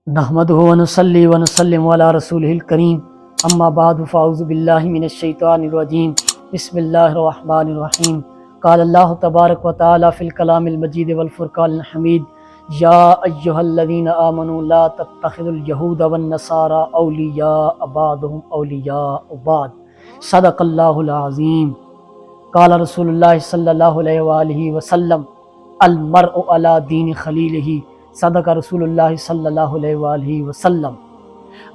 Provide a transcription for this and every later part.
نحمدہ ونصلی ونسلم علی رسولہ الکریم اما بعد فاعوذ باللہ من الشیطان الرجیم بسم اللہ الرحمن الرحیم قال اللہ تبارک و تعالی فی الکلام المجید والفرقان الحمید یا ایہا الذین آمنوا لا تتخذوا الیہود والنصارى اولیاء بعضهم اولیاء بعض صدق اللہ العظیم قال رسول اللہ صلی اللہ علیہ وآلہ وسلم المرء علی دین خلیلہ صدق رسول اللہ صلی اللہ علیہ وآلہ وسلم۔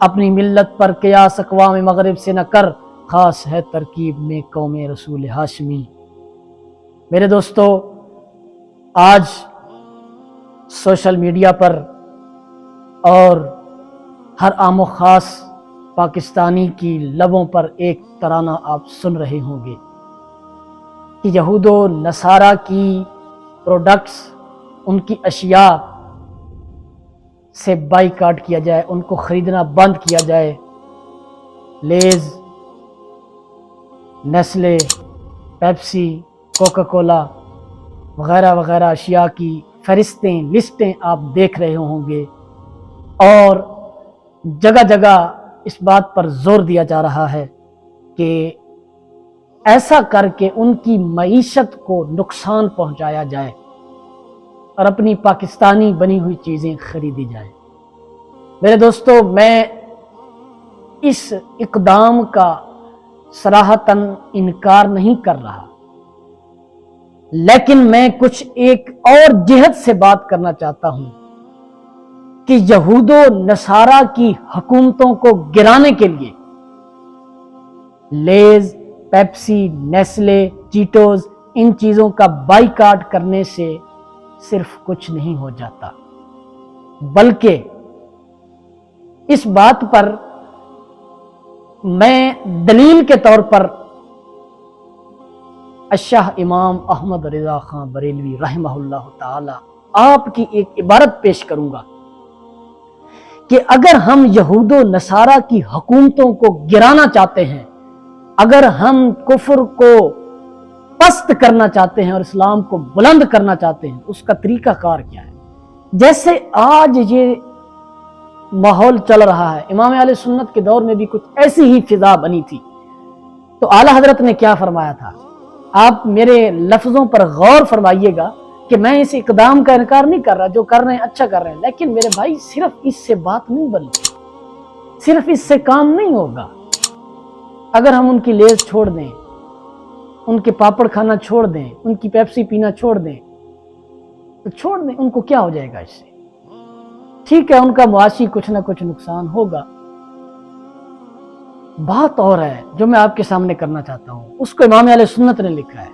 اپنی ملت پر قیاس اقوام مغرب سے نہ کر، خاص ہے ترکیب میں قوم رسول ہاشمی۔ میرے دوستو، آج سوشل میڈیا پر اور ہر عام و خاص پاکستانی کی لبوں پر ایک ترانہ آپ سن رہے ہوں گے کہ یہود و نصارہ کی پروڈکٹس، ان کی اشیاء سے بائیکاٹ کیا جائے، ان کو خریدنا بند کیا جائے۔ Lay's, Nestle, Pepsi, Coca Cola وغیرہ وغیرہ اشیاء کی فہرستیں، لسٹیں آپ دیکھ رہے ہوں گے، اور جگہ جگہ اس بات پر زور دیا جا رہا ہے کہ ایسا کر کے ان کی معیشت کو نقصان پہنچایا جائے اور اپنی پاکستانی بنی ہوئی چیزیں خریدی جائیں۔ میرے دوستو، میں اس اقدام کا صراحتاً انکار نہیں کر رہا، لیکن میں کچھ ایک اور جہت سے بات کرنا چاہتا ہوں کہ یہود و نصارہ کی حکومتوں کو گرانے کے لیے لیز، پیپسی، نیسلے، چیٹوز، ان چیزوں کا بائیکاٹ کرنے سے صرف کچھ نہیں ہو جاتا، بلکہ اس بات پر میں دلیل کے طور پر الشاہ امام احمد رضا خان بریلوی رحمہ اللہ تعالی آپ کی ایک عبارت پیش کروں گا کہ اگر ہم یہود و نصارہ کی حکومتوں کو گرانا چاہتے ہیں، اگر ہم کفر کو پست کرنا چاہتے ہیں اور اسلام کو بلند کرنا چاہتے ہیں، اس کا طریقہ کار کیا ہے؟ جیسے آج یہ ماحول چل رہا ہے، امام اہل سنت کے دور میں بھی کچھ ایسی ہی فضا بنی تھی، تو اعلیٰ حضرت نے کیا فرمایا تھا؟ آپ میرے لفظوں پر غور فرمائیے گا کہ میں اس اقدام کا انکار نہیں کر رہا، جو کر رہے ہیں اچھا کر رہے ہیں، لیکن میرے بھائی صرف اس سے بات نہیں بنتی، صرف اس سے کام نہیں ہوگا۔ اگر ہم ان کی لیز چھوڑ دیں، ان کے پاپڑ کھانا چھوڑ دیں، ان کی پیپسی پینا چھوڑ دیں، تو چھوڑ دیں، ان کو کیا ہو جائے گا اس سے؟ ٹھیک ہے، ان کا معاشی کچھ نہ کچھ نقصان ہوگا۔ بات اور ہے جو میں آپ کے سامنے کرنا چاہتا ہوں، اس کو امام اہل سنت نے لکھا ہے۔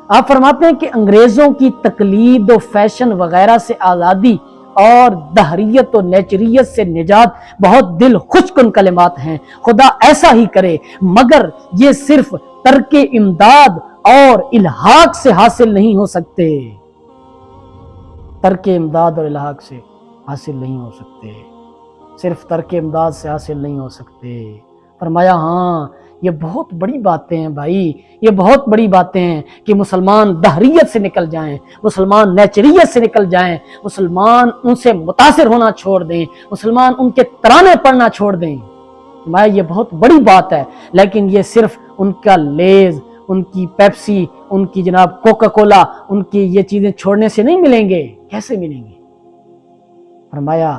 آپ فرماتے ہیں کہ انگریزوں کی تقلید و فیشن وغیرہ سے آزادی اور دہریت و نیچریت سے نجات بہت دل خشکن کلمات ہیں، خدا ایسا ہی کرے، مگر یہ صرف ترک امداد اور الحاق سے حاصل نہیں ہو سکتے۔ ترک امداد اور الحاق سے حاصل نہیں ہو سکتے، صرف ترک امداد سے حاصل نہیں ہو سکتے۔ فرمایا ہاں، یہ بہت بڑی باتیں ہیں بھائی، یہ بہت بڑی باتیں ہیں کہ مسلمان دہریت سے نکل جائیں، مسلمان نیچریت سے نکل جائیں، مسلمان ان سے متاثر ہونا چھوڑ دیں، مسلمان ان کے ترانے پڑھنا چھوڑ دیں۔ فرمایا یہ بہت بڑی بات ہے، لیکن یہ صرف ان کا لیز، ان کی پیپسی، ان کی جناب کوکا کولا، ان کی یہ چیزیں چھوڑنے سے نہیں ملیں گے۔ کیسے ملیں گے؟ فرمایا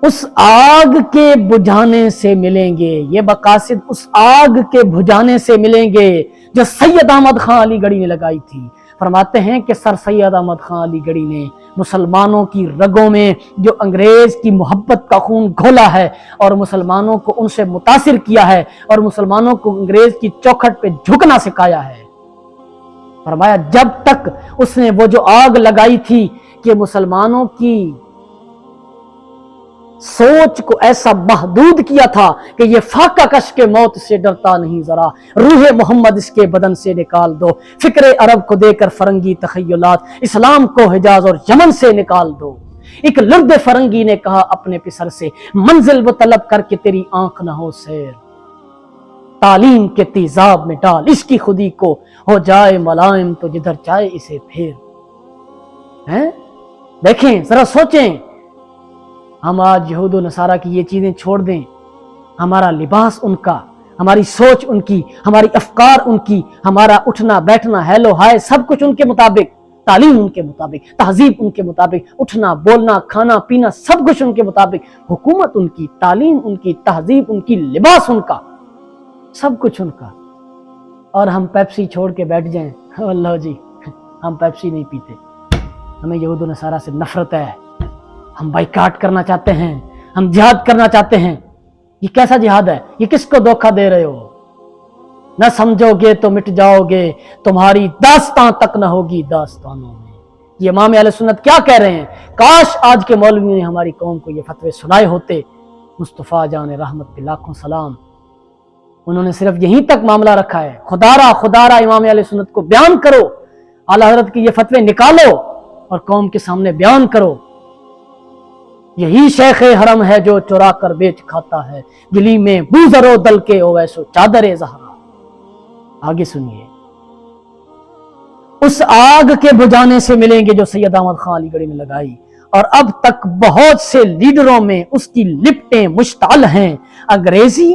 اس آگ کے بجھانے سے ملیں گے، یہ مقاصد اس آگ کے بجھانے سے ملیں گے جو سید احمد خان علی گڑھی نے لگائی تھی۔ فرماتے ہیں کہ سر سید احمد خان علی گڑھی نے مسلمانوں کی رگوں میں جو انگریز کی محبت کا خون گھولا ہے اور مسلمانوں کو ان سے متاثر کیا ہے اور مسلمانوں کو انگریز کی چوکھٹ پہ جھکنا سکھایا ہے۔ فرمایا جب تک اس نے وہ جو آگ لگائی تھی کہ مسلمانوں کی سوچ کو ایسا محدود کیا تھا کہ یہ فاقہ کش کے موت سے ڈرتا نہیں ذرا، روح محمد اس کے بدن سے نکال دو، فکر عرب کو دے کر فرنگی تخیلات، اسلام کو حجاز اور یمن سے نکال دو۔ ایک لرد فرنگی نے کہا اپنے پسر سے، منزل وہ طلب کر کے تیری آنکھ نہ ہو سیر، تعلیم کے تیزاب میں ڈال اس کی خودی کو، ہو جائے ملائم تو جدھر چاہے اسے پھیر۔ دیکھیں ذرا سوچیں ہم آج یہود و نصارہ کی یہ چیزیں چھوڑ دیں، ہمارا لباس ان کا، ہماری سوچ ان کی، ہماری افکار ان کی، ہمارا اٹھنا بیٹھنا ہیلو ہائے سب کچھ ان کے مطابق، تعلیم ان کے مطابق، تہذیب ان کے مطابق، اٹھنا بولنا کھانا پینا سب کچھ ان کے مطابق، حکومت ان کی، تعلیم ان کی، تہذیب ان کی، لباس ان کا، سب کچھ ان کا، اور ہم پیپسی چھوڑ کے بیٹھ جائیں، اللہ جی ہم پیپسی نہیں پیتے، ہمیں یہود و نصارہ سے نفرت ہے، ہم بائیکاٹ کرنا چاہتے ہیں، ہم جہاد کرنا چاہتے ہیں۔ یہ کیسا جہاد ہے؟ یہ کس کو دھوکہ دے رہے ہو؟ نہ سمجھو گے تو مٹ جاؤ گے، تمہاری داستان تک نہ ہوگی داستانوں میں۔ یہ امام اہل سنت کیا کہہ رہے ہیں؟ کاش آج کے مولویوں نے ہماری قوم کو یہ فتوے سنائے ہوتے۔ مصطفیٰ جان رحمت پہ لاکھوں سلام، انہوں نے صرف یہیں تک معاملہ رکھا ہے، خدا را امام اہل سنت کو بیان کرو، اعلیٰ حضرت کی یہ فتوے نکالو اور قوم کے سامنے بیان کرو۔ یہی شیخ حرم ہے جو چرا کر بیچ کھاتا ہے، گلی میں بوزر و دل کے او ویسو چادر زہرا۔ آگے سنیے، اس آگ کے بجھانے سے ملیں گے جو سید احمد خان علی گڑھی نے لگائی، اور اب تک بہت سے لیڈروں میں اس کی لپٹیں مشتعل ہیں۔ انگریزی،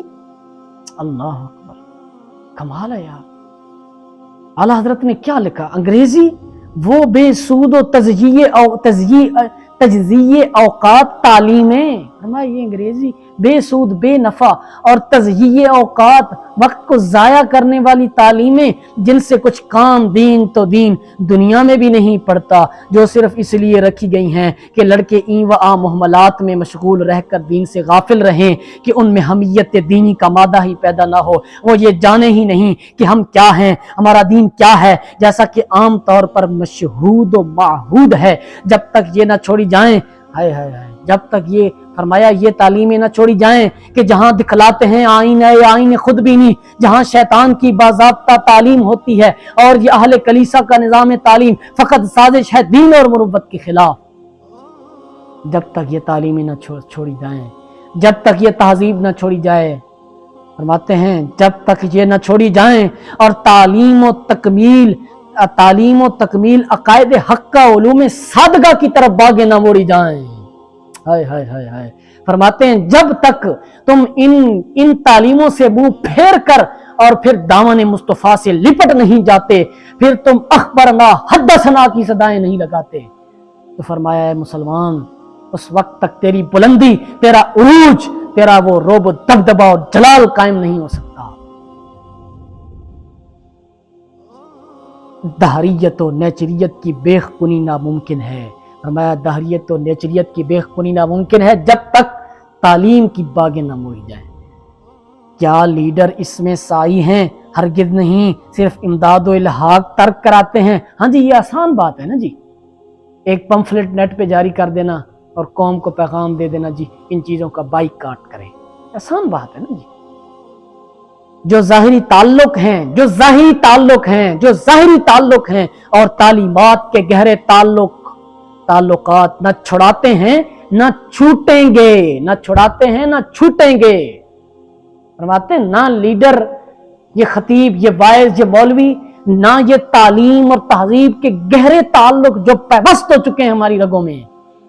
اللہ اکبر، کمال ہے یار، اعلیٰ حضرت نے کیا لکھا؟ انگریزی وہ بے سود و تجزیے اوقات تعلیمیں، فرمایا یہ انگریزی بے سود بے نفع اور تجزیے اوقات، وقت کو ضائع کرنے والی تعلیمیں جن سے کچھ کام دین تو دین دنیا میں بھی نہیں پڑتا، جو صرف اس لیے رکھی گئی ہیں کہ لڑکے این و آ محملات میں مشغول رہ کر دین سے غافل رہیں، کہ ان میں حمیت دینی کا مادہ ہی پیدا نہ ہو، وہ یہ جانے ہی نہیں کہ ہم کیا ہیں، ہمارا دین کیا ہے، جیسا کہ عام طور پر مشہود و معہود ہے۔ جب تک یہ نہ چھوڑی جائیں، ہائے ہائے ہائے، جب تک یہ فرمایا یہ تعلیمیں نہ چھوڑی جائیں کہ جہاں دکھلاتے ہیں آئین خود بینی، جہاں شیطان کی باضابطہ تعلیم ہوتی ہے اور یہ اہل کلیسا کا نظام تعلیم فقط سازش ہے دین اور مروت کے خلاف، جب تک یہ تعلیمیں نہ چھوڑی جائیں، جب تک یہ تہذیب نہ چھوڑی جائے، فرماتے ہیں جب تک یہ نہ چھوڑی جائیں اور تعلیم و تکمیل عقائد حق کا علوم صادقہ کی طرف باغیں نہ موڑی جائیں، ہائے ہائے ہائے ہائے، فرماتے ہیں جب تک تم ان تعلیموں سے منہ پھیر کر اور پھر دامن مصطفیٰ سے لپٹ نہیں جاتے، پھر تم اخبرنا حدثنا کی صدائیں نہیں لگاتے، تو فرمایا ہے مسلمان اس وقت تک تیری بلندی، تیرا عروج، تیرا وہ روب و دبدبا اور جلال قائم نہیں ہو سکتا۔ دہریت و نیچریت کی بیخ کنی ناممکن ہے، فرمایا دہریت و نیچریت کی بیخ کنی ناممکن ہے جب تک تعلیم کی باغیں نہ موڑی جائیں۔ کیا لیڈر اس میں سائی ہیں؟ ہرگز نہیں، صرف امداد و الحاق ترک کراتے ہیں۔ ہاں جی یہ آسان بات ہے نا جی، ایک پمفلٹ نیٹ پہ جاری کر دینا اور قوم کو پیغام دے دینا جی ان چیزوں کا بائیکاٹ کریں، آسان بات ہے نا جی۔ جو ظاہری تعلق ہیں اور تعلیمات کے گہرے تعلقات نہ چھڑاتے ہیں نہ چھوٹیں گے، فرماتے ہیں نہ لیڈر، یہ خطیب، یہ واعظ، یہ مولوی، نہ یہ تعلیم اور تہذیب کے گہرے تعلق جو پیوست ہو چکے ہیں ہماری رگوں میں،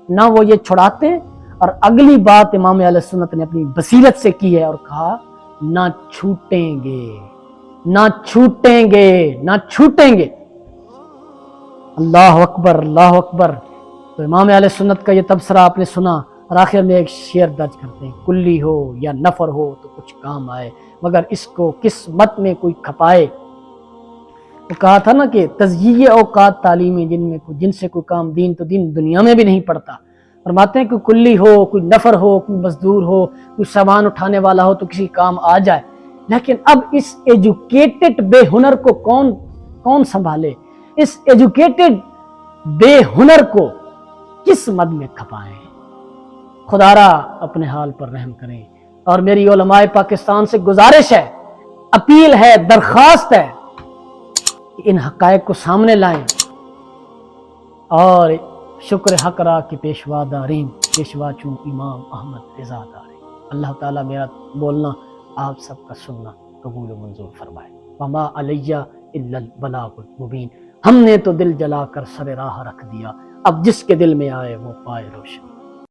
نہ وہ یہ چھڑاتے ہیں۔ اور اگلی بات امام اہل سنت نے اپنی بصیرت سے کی ہے اور کہا نہ چھوٹیں گے۔ اللہ اکبر، اللہ اکبر۔ تو امام اہل سنت کا یہ تبصرہ آپ نے سنا، اور آخر میں ایک شعر درج کرتے ہیں، کلی ہو یا نفر ہو تو کچھ کام آئے، مگر اس کو قسمت میں کوئی کھپائے۔ وہ کہا تھا نا کہ تزییع اوقات تعلیمی جن سے کوئی کام دین تو دین دنیا میں بھی نہیں پڑتا۔ فرماتے ہیں کوئی کلی ہو، کوئی نفر ہو، کوئی مزدور ہو، کوئی سامان اٹھانے والا ہو تو کسی کام آ جائے، لیکن اب اس ایجوکیٹڈ بے ہنر کو کون سنبھالے؟ اس ایجوکیٹڈ بے ہنر کو کس مد میں کھپائیں؟ خدارا اپنے حال پر رحم کریں۔ اور میری علماء پاکستان سے گزارش ہے، اپیل ہے، درخواست ہے کہ ان حقائق کو سامنے لائیں، اور شکر حق را کی پیشوا دارین، پیشوا چون امام احمد رضا دارین۔ اللہ تعالیٰ میرا بولنا، آپ سب کا سننا قبول و منظور فرمائے۔ وما علیہ الا البلاغ المبین، ہم نے تو دل جلا کر سر راہ رکھ دیا، اب جس کے دل میں آئے وہ پائے روشن۔